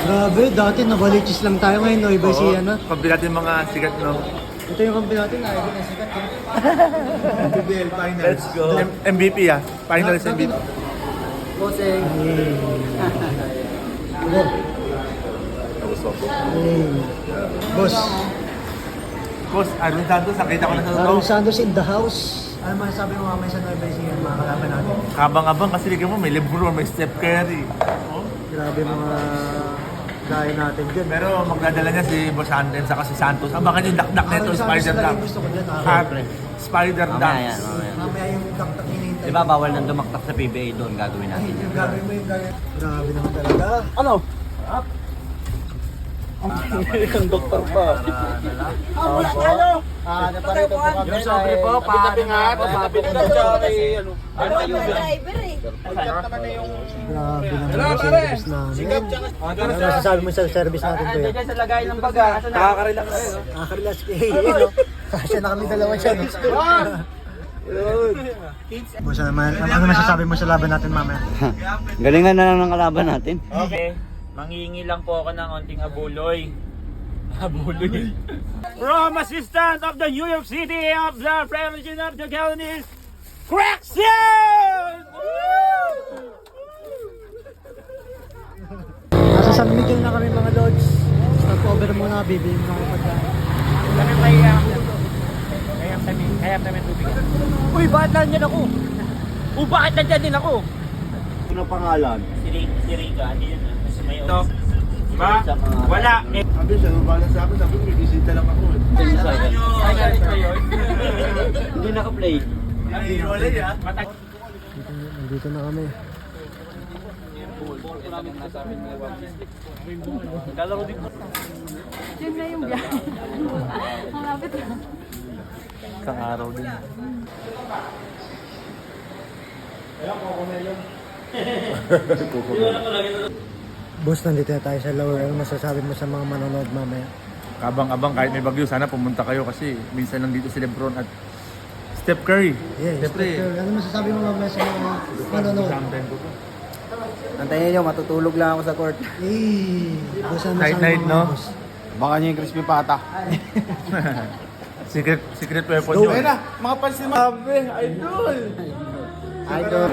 Grabe, dati nabalichis lang tayo ngayon, no? Iba si ano? Kampi natin mga sikat, no? Ito yung kampi natin, ayaw na sikat. MPBL Finals. Let's go. MVP Finals MVP. Bossing. Boss. Boss, Arvin Santos, nakita ko na sa Aaron Santos in the house. Ano masasabi mo mamaya sa Nueva Ecija, mga kalaban natin? Habang-abang kasi bigyan mo, may Lebron, may Steph Curry. Oh. Grabe mga gaya natin dyan. Pero magdadala niya si Boss Anden saka si Santos. Abangan yung dakdak nito, Spider Dunk. Gusto ko dyan. Spider Dunk. Mamaya yung dakdak hinihintay. Diba bawal nang dumaktak sa PBA doon, gagawin natin. Yung gagawin mo yung gagawin. Grabe naman talaga. Ano? Ang doktor pa. Ano? Naparito po kami. Yung sobre po, patabi-tabi nga. Driver eh. Grabe naman sa service namin. Ano masasabi mo sa service natin to? Diyan sa lagay ng baga. Nakaka-relax kayo. Nakaka-relax kayo. Kasya na kami dalawa siya. Boss, ano masasabi mo sa laban natin mamaya? Galingan na lang ng kalaban natin. Okay. Manghihingi lang po ako ng onting abuloy. Abuloy. From assistant of the New York City of the Federation of the Colonies, Crackson! Nasa San Miguel na kami mga lords. Stop over muna, bibili mo mga pagkain. Kami mahirap na. Kaya namin tubig. Uy, bakit nandyan ako? Bakit nandyan din ako? Ano pangalan? Si Rica, hindi yun. Ito. Diba? Wala. Sabi siya, nabala sa akin, sabi ko, may bisita lang ako. Hindi naka-play. Ay, wala yan. Nandito na kami. Diyan na yung biyahe. Malapit na. Isang araw din. Boss, nandito na tayo sa lower. Ano masasabi mo sa mga manonood mamaya? Kabang-abang kahit may bagyo, sana pumunta kayo kasi minsan lang dito si Lebron at Steph Curry. Yes, Siyempre, ano masasabi mo mamaya sa mga manonood? sometimes ko po. Antayin nyo, matutulog lang ako sa court. Boss, ano Night, masasabi night, mo, no? boss? Baka niya yung crispy pata. Secret weapon yun. na, mga pansin mo. Idol! Idol.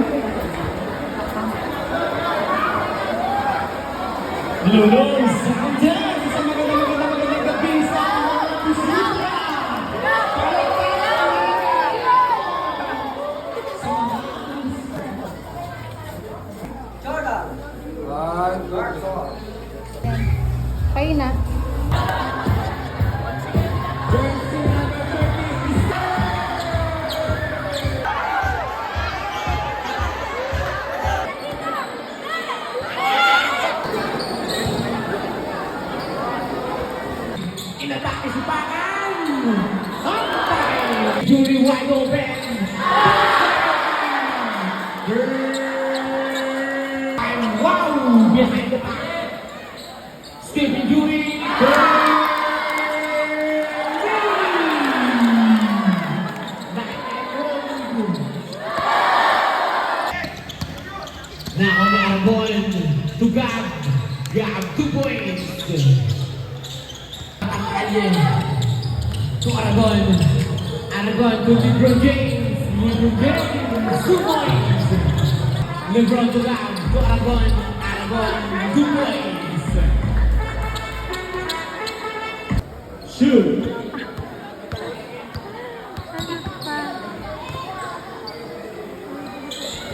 Kayo na. Inatake si Pakan! Jury wide open! And wow! Behind the back! Stephen Jury! Now on the ball to Gab. Gab 2 points. To Aragon. Aragon to LeBron James. LeBron James, 2 points. LeBron to Gab. To Aragon. Aragon, 2 points. Shoot.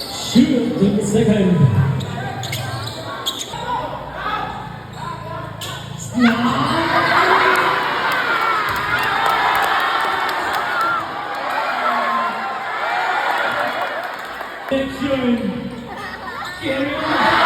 Shoot in the second. Action! Carry on!